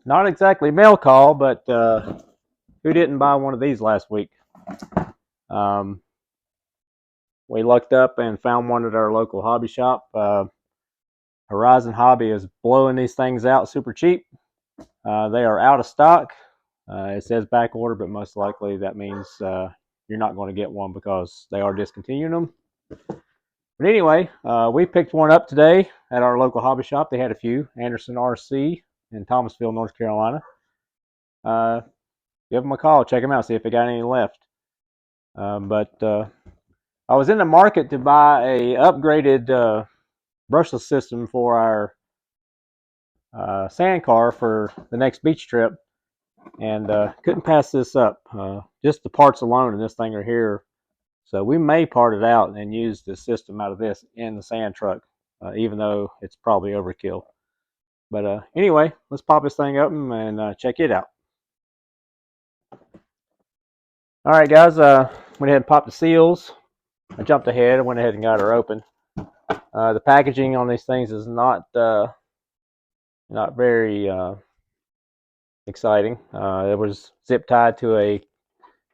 Not exactly mail call, but who didn't buy one of these last week? Um, we looked up and found one at our local hobby shop. Horizon Hobby is blowing these things out super cheap. They are out of stock. It says back order, but most likely that means you're not going to get one because they are discontinuing them. But anyway, we picked one up today at our local hobby shop. They had a few, Anderson RC in Thomasville, North Carolina. Uh, Give them a call, check them out, see if they got any left. But I was in the market to buy a upgraded brushless system for our sand car for the next beach trip, and couldn't pass this up. Just the parts alone in this thing are here, so we may part it out and use the system out of this in the sand truck, even though it's probably overkill. But anyway, let's pop this thing open and check it out. All right, guys, went ahead and popped the seals. I jumped ahead and went ahead and got her open. The packaging on these things is not very exciting. It was zip tied to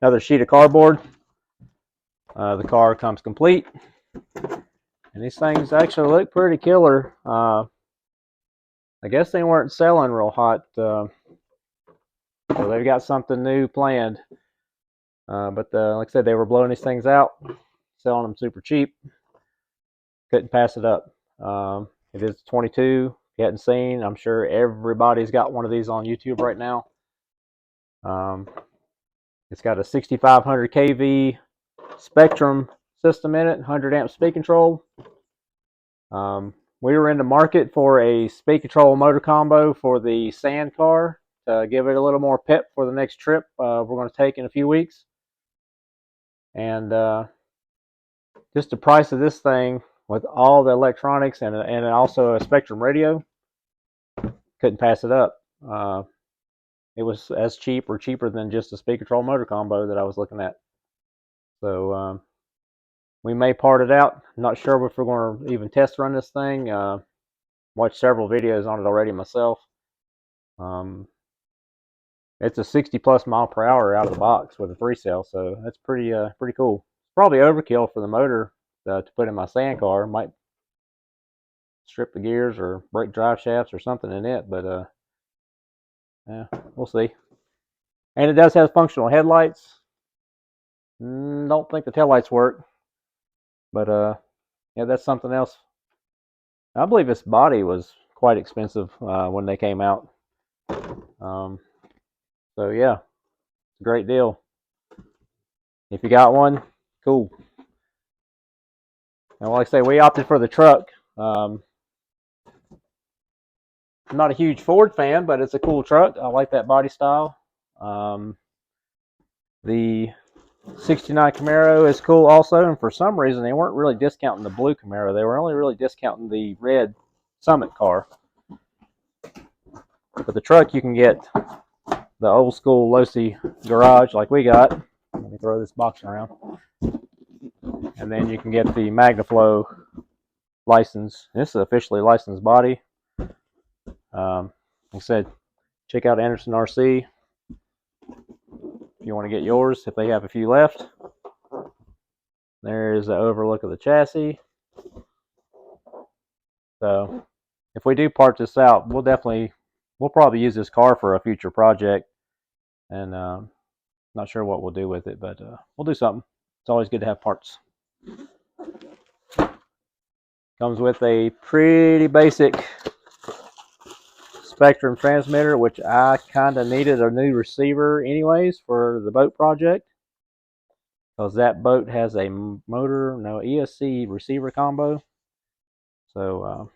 another sheet of cardboard. The car comes complete, and these things actually look pretty killer. I guess they weren't selling real hot, so they've got something new planned. But like I said, they were blowing these things out, selling them super cheap. Couldn't pass it up. It is 22. If you hadn't seen, I'm sure everybody's got one of these on YouTube right now. It's got a 6500 kV Spectrum system in it, 100 amp speed control. We were in the market for a speed control motor combo for the sand car to give it a little more pep for the next trip we're going to take in a few weeks. And just the price of this thing with all the electronics and also a Spectrum radio, couldn't pass it up. It was as cheap or cheaper than just a speed control motor combo that I was looking at. So we may part it out. I'm not sure if we're going to even test run this thing. Watched several videos on it already myself. It's a 60 plus mile per hour out of the box with a 3-cell, so that's pretty cool. Probably overkill for the motor to put in my sand car. Might strip the gears or break drive shafts or something in it, but yeah, we'll see. And it does have functional headlights. Don't think the taillights work, but yeah, that's something else. I believe this body was quite expensive when they came out. So yeah, it's a great deal. If you got one, cool. And like I say, we opted for the truck. I'm not a huge Ford fan, but it's a cool truck. I like that body style. The 69 Camaro is cool also, and for some reason they weren't really discounting the blue Camaro. They were only really discounting the red Summit car. But the truck, you can get the old school Losi garage like we got. Let me throw this box around. And then you can get the MagnaFlow license. This is an officially licensed body. Like I said, check out Anderson RC if you want to get yours, if they have a few left. There's the overlook of the chassis. So if we do part this out, we'll probably use this car for a future project. And not sure what we'll do with it, but we'll do something. It's always good to have parts. Comes with a pretty basic Spectrum transmitter, which I kind of needed a new receiver anyways for the boat project, because that boat has a ESC receiver combo. So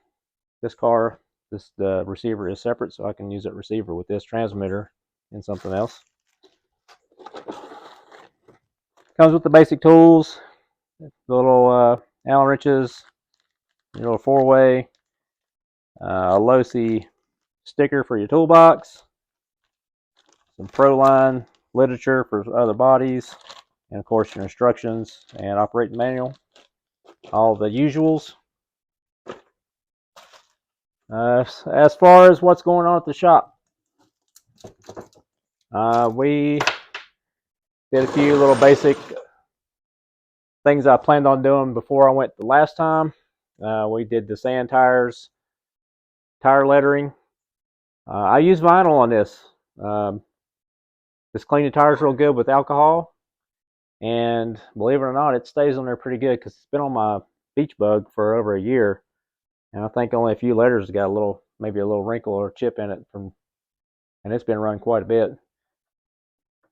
the receiver is separate, so I can use that receiver with this transmitter and something else. Comes with the basic tools, the little Allen wrenches, your little 4-way, a Losi sticker for your toolbox, some ProLine literature for other bodies, and of course your instructions and operating manual, all the usuals. As far as what's going on at the shop, We did a few little basic things I planned on doing before I went the last time. We did the sand tires, tire lettering. I use vinyl on this. Just clean the tires real good with alcohol, and believe it or not, it stays on there pretty good because it's been on my beach bug for over a year, and I think only a few letters got a little, maybe a little wrinkle or chip in it from, and it's been run quite a bit.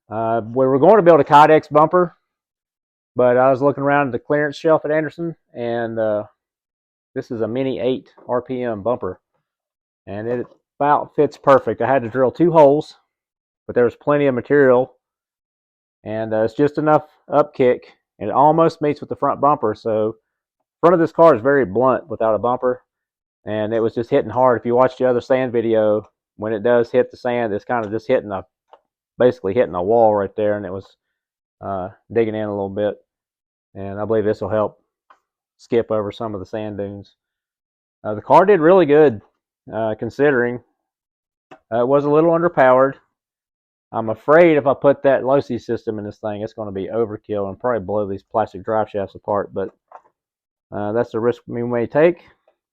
We were going to build a Kydex bumper, but I was looking around at the clearance shelf at Anderson, and this is a Mini 8 RPM bumper, and it about fits perfect. I had to drill 2 holes, but there was plenty of material, and it's just enough upkick, and it almost meets with the front bumper. So, front of this car is very blunt without a bumper, and it was just hitting hard. If you watch the other sand video, when it does hit the sand, it's kind of just basically hitting a wall right there, and it was digging in a little bit. And I believe this will help skip over some of the sand dunes. The car did really good, considering it was a little underpowered. I'm afraid if I put that Losi system in this thing, it's going to be overkill and probably blow these plastic drive shafts apart. But that's the risk we may take,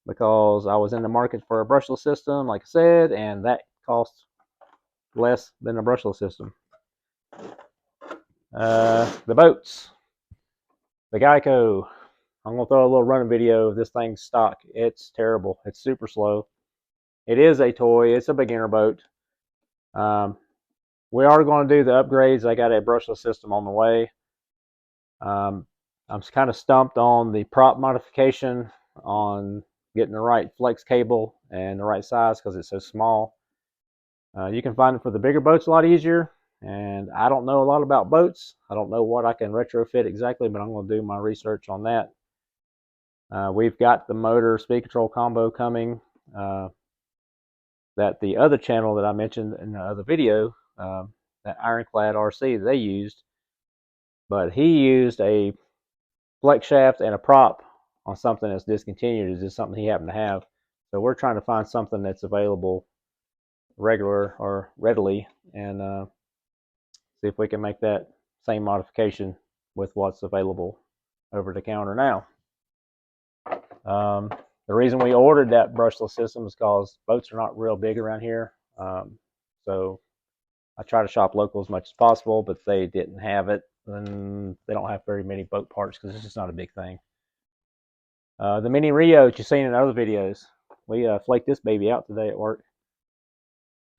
because I was in the market for a brushless system, like I said, and that costs less than a brushless system. The boats, the Geico. I'm going to throw a little running video of this thing's stock. It's terrible. It's super slow. It is a toy. It's a beginner boat. We are going to do the upgrades. I got a brushless system on the way. I'm kind of stumped on the prop modification, on getting the right flex cable and the right size because it's so small. You can find it for the bigger boats a lot easier, and I don't know a lot about boats. I don't know what I can retrofit exactly, but I'm going to do my research on that. We've got the motor speed control combo coming, that the other channel that I mentioned in the other video, that Ironclad RC they used, but he used a flex shaft and a prop on something that's discontinued. Is just something he happened to have. So we're trying to find something that's available regular or readily, and see if we can make that same modification with what's available over the counter now. The reason we ordered that brushless system is because boats are not real big around here. So I try to shop local as much as possible, but they didn't have it, and they don't have very many boat parts because it's just not a big thing. The Mini Rio that you've seen in other videos, we flaked this baby out today at work.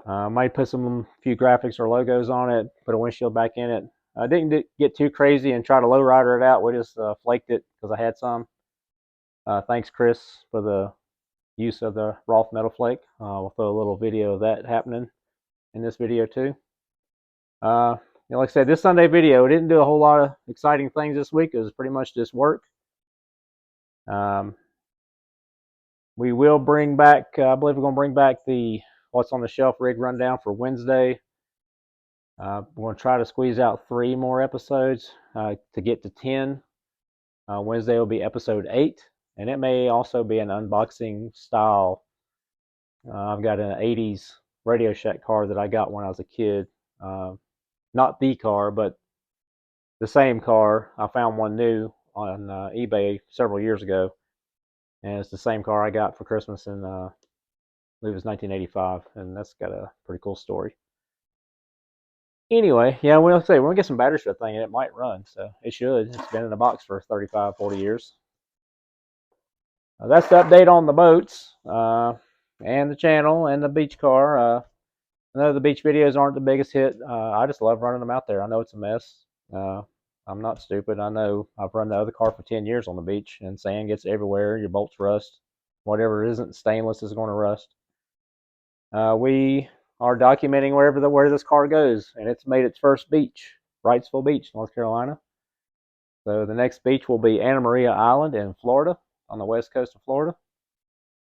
Might put some few graphics or logos on it, put a windshield back in it. I didn't get too crazy and try to lowrider it out. We just flaked it because I had some. Thanks, Chris, for the use of the Roth metal flake. We'll throw a little video of that happening in this video too. Like I said, this Sunday video, we didn't do a whole lot of exciting things this week. It was pretty much just work. We will bring back, I believe we're going to bring back the what's on the shelf rig rundown for Wednesday. We're going to try to squeeze out 3 more episodes to get to 10. Wednesday will be episode 8, and it may also be an unboxing style. I've got an 80s Radio Shack car that I got when I was a kid. Not the car, but the same car. I found one new on eBay several years ago, and it's the same car I got for Christmas in, I believe it was 1985, and that's got a pretty cool story. Anyway, yeah, we're going to get some batteries for that thing, and it might run, so it should. It's been in a box for 35, 40 years. That's the update on the boats, and the channel, and the beach car. I know the beach videos aren't the biggest hit. I just love running them out there. I know it's a mess. I'm not stupid. I know I've run the other car for 10 years on the beach, and sand gets everywhere. Your bolts rust. Whatever isn't stainless is going to rust. We are documenting where this car goes, and it's made its first beach, Wrightsville Beach, North Carolina. So the next beach will be Anna Maria Island in Florida, on the west coast of Florida.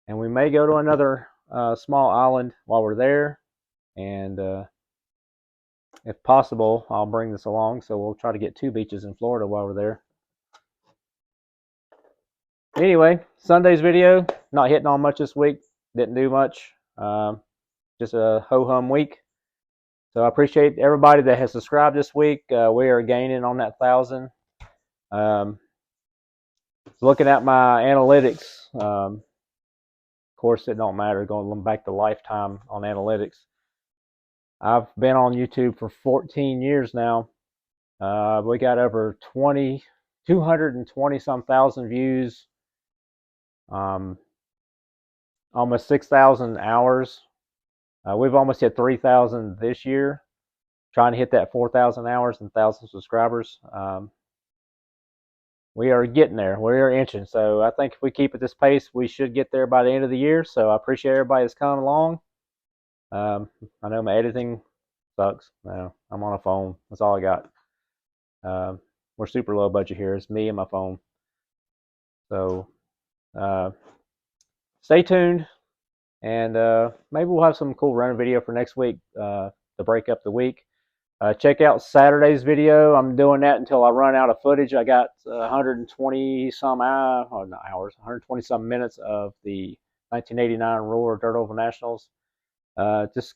And we may go to another small island while we're there, and if possible, I'll bring this along, so we'll try to get 2 beaches in Florida while we're there. Anyway, Sunday's video, not hitting on much this week. Didn't do much. Just a ho-hum week. So I appreciate everybody that has subscribed this week. We are gaining on that 1,000. Looking at my analytics, of course it don't matter, going back to lifetime on analytics. I've been on YouTube for 14 years now. We got over 220 some thousand views, almost 6,000 hours. We've almost hit 3,000 this year, trying to hit that 4,000 hours and 1,000 subscribers. We are getting there. We are inching. So I think if we keep at this pace, we should get there by the end of the year. So I appreciate everybody that's coming along. I know my editing sucks. No, I'm on a phone. That's all I got. We're super low budget here. It's me and my phone. So stay tuned, and maybe we'll have some cool running video for next week to break up the week. Check out Saturday's video. I'm doing that until I run out of footage. I got 120 some hours, 120 some minutes of the 1989 Roar Dirt Oval Nationals. Just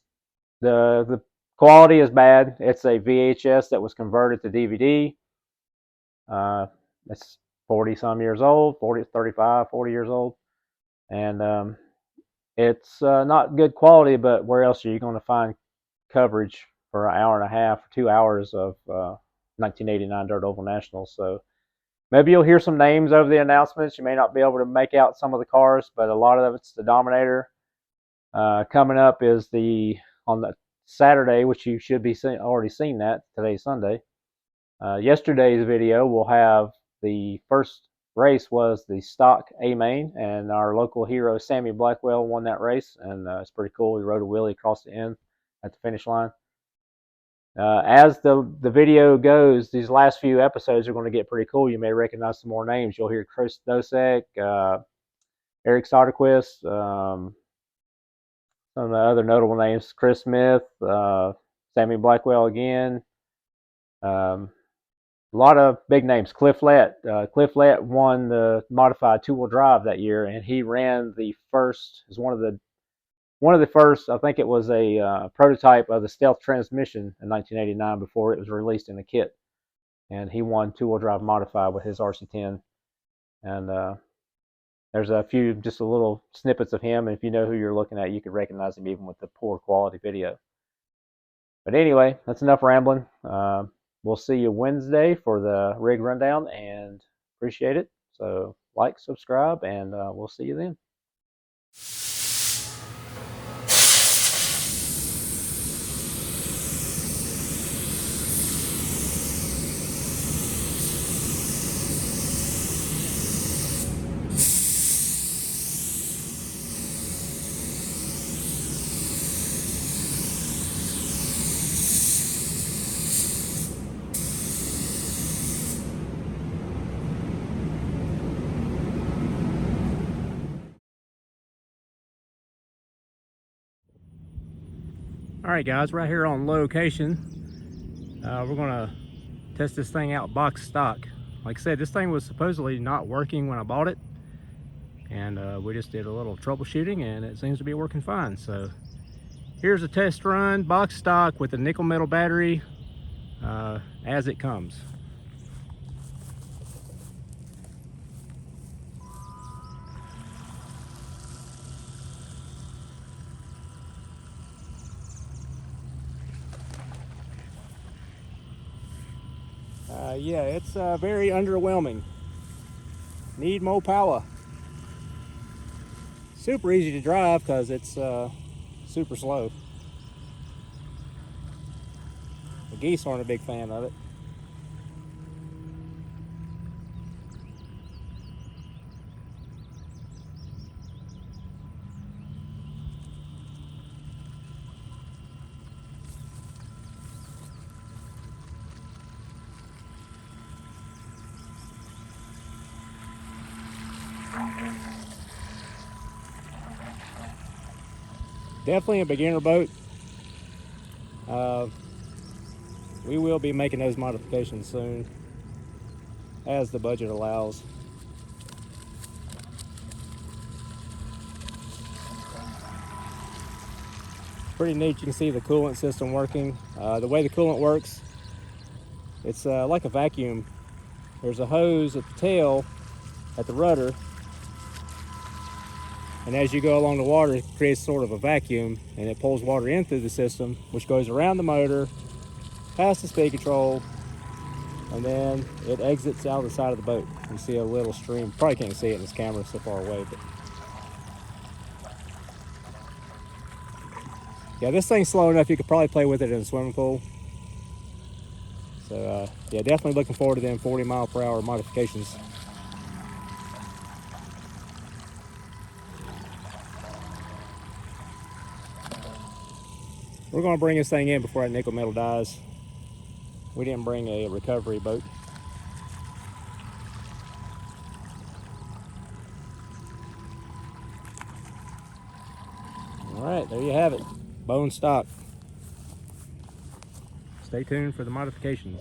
the quality is bad. It's a VHS that was converted to DVD. It's 40 some years old, 35, 40 years old. And it's not good quality, but where else are you going to find coverage for an hour and a half, 2 hours of 1989 Dirt Oval Nationals? So maybe you'll hear some names over the announcements. You may not be able to make out some of the cars, but a lot of it's the Dominator. Coming up is on the Saturday, which you should be already seen that. Today's Sunday. Yesterday's video will have the first race was the stock A main, and our local hero Sammy Blackwell won that race, and it's pretty cool. He rode a wheelie across the end at the finish line. As the video goes, these last few episodes are going to get pretty cool. You may recognize some more names. You'll hear Chris Dosek, Eric Soderquist, some of the other notable names, Chris Smith, Sammy Blackwell again. A lot of big names. Cliff Lett. Cliff Lett won the modified two-wheel drive that year, and he ran the first. Is one of the first. I think it was a prototype of the Stealth transmission in 1989 before it was released in a kit, and he won two-wheel drive modified with his RC10. And there's a few, just a little snippets of him, and if you know who you're looking at, you could recognize him even with the poor quality video. But anyway, that's enough rambling. We'll see you Wednesday for the rig rundown, and appreciate it. So like, subscribe, and we'll see you then. All right, guys, right here on location. We're gonna test this thing out box stock. Like I said, this thing was supposedly not working when I bought it, and we just did a little troubleshooting, and it seems to be working fine. So here's a test run, box stock with a nickel metal battery as it comes. Yeah, it's very underwhelming. Need more power. Super easy to drive because it's super slow. The geese aren't a big fan of it. Definitely a beginner boat. We will be making those modifications soon as the budget allows. Pretty neat. You can see the coolant system working. The way the coolant works, it's like a vacuum. There's a hose at the tail, at the rudder, and as you go along the water, it creates sort of a vacuum, and it pulls water in through the system, which goes around the motor, past the speed control, and then it exits out the side of the boat. You see a little stream. Probably can't see it in this camera so far away, but yeah, this thing's slow enough you could probably play with it in a swimming pool. So yeah, definitely looking forward to them 40-mile-per-hour modifications. We're going to bring this thing in before that nickel metal dies. We didn't bring a recovery boat. All right, there you have it. Bone stock. Stay tuned for the modifications.